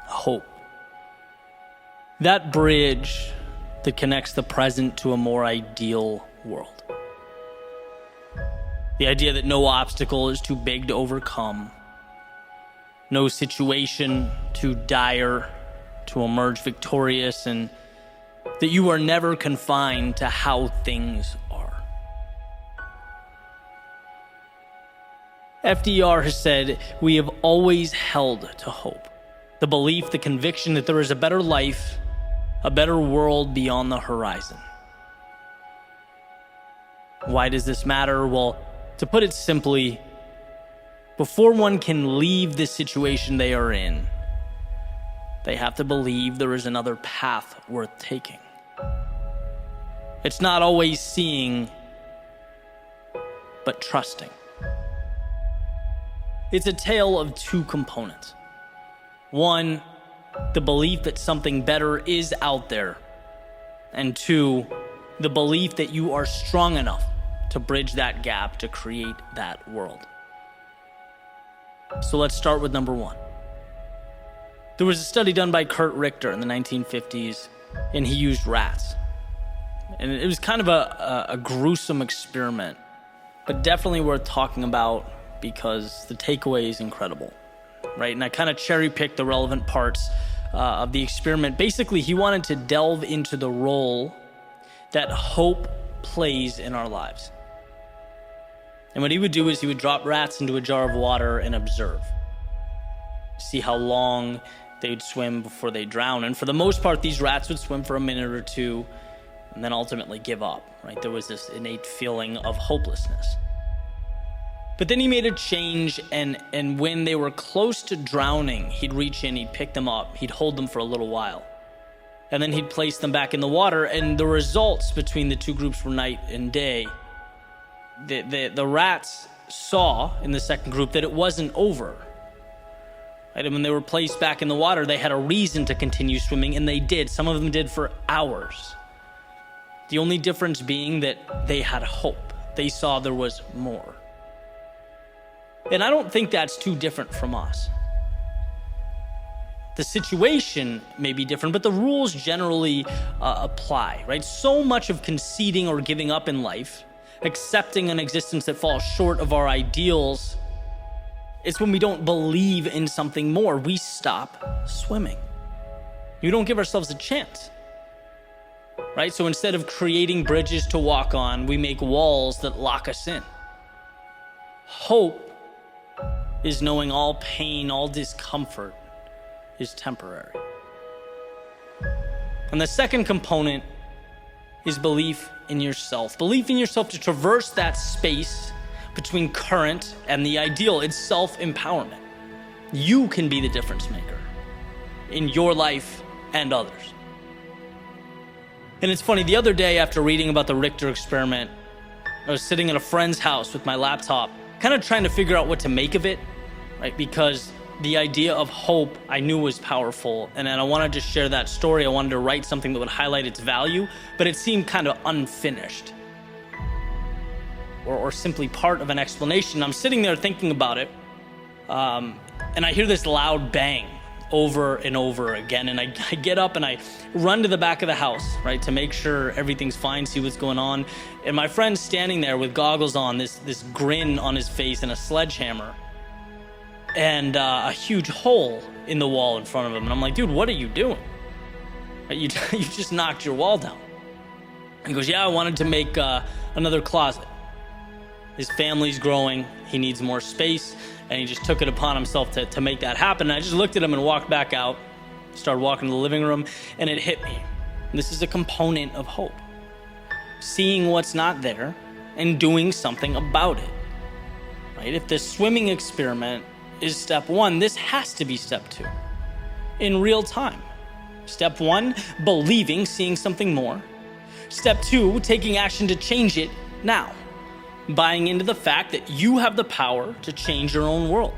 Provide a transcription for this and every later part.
hope. That bridge that connects the present to a more ideal world. The idea that no obstacle is too big to overcome, no situation too dire to emerge victorious, and that you are never confined to how things are. FDR has said, "We have always held to hope, the belief, the conviction that there is a better life, a better world beyond the horizon." Why does this matter? Well, to put it simply, before one can leave the situation they are in, they have to believe there is another path worth taking. It's not always seeing, but trusting. It's a tale of two components. One, the belief that something better is out there. And two, the belief that you are strong enough to bridge that gap to create that world. So let's start with number one. There was a study done by Kurt Richter in the 1950s, and he used rats. And it was kind of a gruesome experiment, but definitely worth talking about because the takeaway is incredible, right? And I kind of cherry-picked the relevant parts of the experiment. Basically, he wanted to delve into the role that hope plays in our lives. And what he would do is he would drop rats into a jar of water and observe. See how long they would swim before they drown. And for the most part, these rats would swim for a minute or two and then ultimately give up, right? There was this innate feeling of hopelessness. But then he made a change, and when they were close to drowning, he'd reach in, he'd pick them up, he'd hold them for a little while. And then he'd place them back in the water, and the results between the two groups were night and day. The rats saw in the second group that it wasn't over. Right? And when they were placed back in the water, they had a reason to continue swimming, and they did. Some of them did for hours. The only difference being that they had hope. They saw there was more. And I don't think that's too different from us. The situation may be different, but the rules generally apply, right? So much of conceding or giving up in life, accepting an existence that falls short of our ideals, it's when we don't believe in something more. We stop swimming. We don't give ourselves a chance, right? So instead of creating bridges to walk on, we make walls that lock us in. Hope is knowing all pain, all discomfort is temporary. And the second component is belief in yourself. Belief in yourself to traverse that space between current and the ideal. It's self-empowerment. You can be the difference maker in your life and others. And it's funny, the other day after reading about the Richter experiment, I was sitting at a friend's house with my laptop, kind of trying to figure out what to make of it, right? Because the idea of hope I knew was powerful, and then I wanted to share that story. I wanted to write something that would highlight its value, but it seemed kind of unfinished or simply part of an explanation. I'm sitting there thinking about it, and I hear this loud bang over and over again, and I get up and I run to the back of the house, right, to make sure everything's fine, see what's going on. And my friend's standing there with goggles on, this grin on his face and a sledgehammer, and a huge hole in the wall in front of him. And I'm like, dude, what are you doing? You just knocked your wall down. And he goes, yeah, I wanted to make another closet. His family's growing, he needs more space, and he just took it upon himself to make that happen. And I just looked at him and walked back out, started walking to the living room, and it hit me. This is a component of hope. Seeing what's not there and doing something about it, right? If the swimming experiment is step one, this has to be step two, in real time. Step one, believing, seeing something more. Step two, taking action to change it now. Buying into the fact that you have the power to change your own world.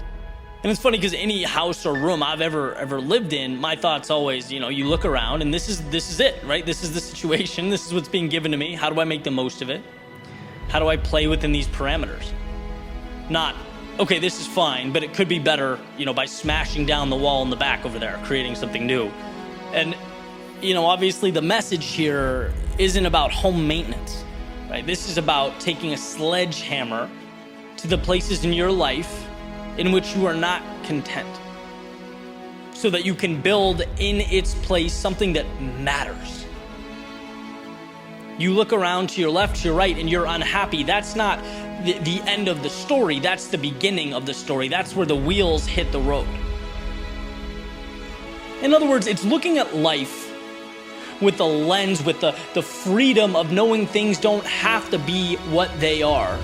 And it's funny because any house or room I've ever lived in, my thoughts always, you look around and this is it, right? This is the situation. This is what's being given to me. How do I make the most of it? How do I play within these parameters? Not okay, this is fine, but it could be better, by smashing down the wall in the back over there, creating something new. And, obviously the message here isn't about home maintenance, right? This is about taking a sledgehammer to the places in your life in which you are not content, so that you can build in its place something that matters. You look around to your left, to your right, and you're unhappy. That's not the end of the story. That's the beginning of the story. That's where the wheels hit the road. In other words, it's looking at life with the lens, with the freedom of knowing things don't have to be what they are.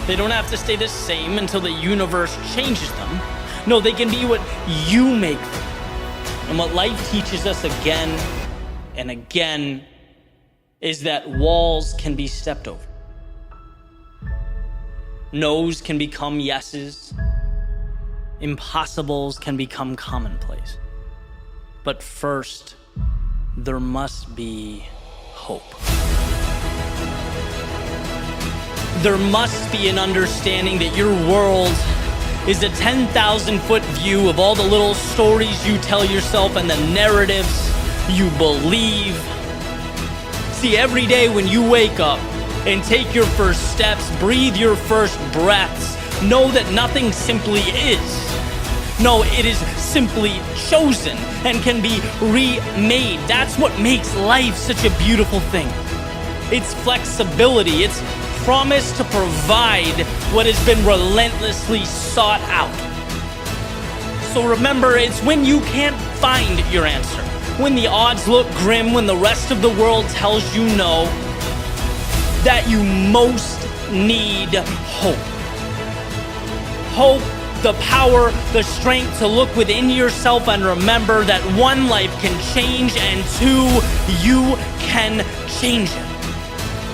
They don't have to stay the same until the universe changes them. No, they can be what you make them. And what life teaches us again and again is that walls can be stepped over. No's can become yeses. Impossibles can become commonplace. But first, there must be hope. There must be an understanding that your world is a 10,000-foot view of all the little stories you tell yourself and the narratives you believe. See, every day when you wake up and take your first steps, breathe your first breaths, know that nothing simply is. No, it is simply chosen and can be remade. That's what makes life such a beautiful thing. It's flexibility. It's promise to provide what has been relentlessly sought out. So remember, it's when you can't find your answer, when the odds look grim, when the rest of the world tells you no, that you most need hope. Hope, the power, the strength to look within yourself and remember that one life can change and two, you can change it.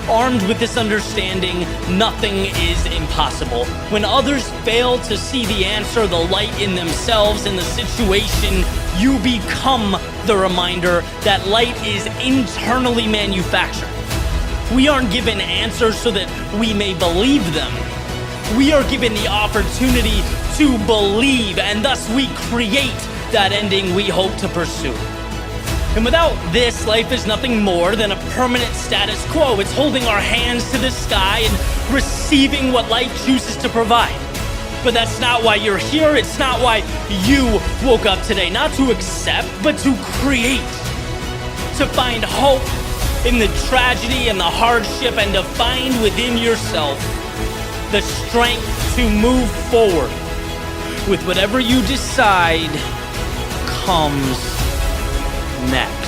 Armed with this understanding, nothing is impossible. When others fail to see the answer, the light in themselves, in the situation, you become the reminder that light is internally manufactured. We aren't given answers so that we may believe them. We are given the opportunity to believe, and thus we create that ending we hope to pursue. And without this, life is nothing more than a permanent status quo. It's holding our hands to the sky and receiving what life chooses to provide. But that's not why you're here. It's not why you woke up today. Not to accept, but to create. To find hope in the tragedy and the hardship, and to find within yourself the strength to move forward with whatever you decide comes next.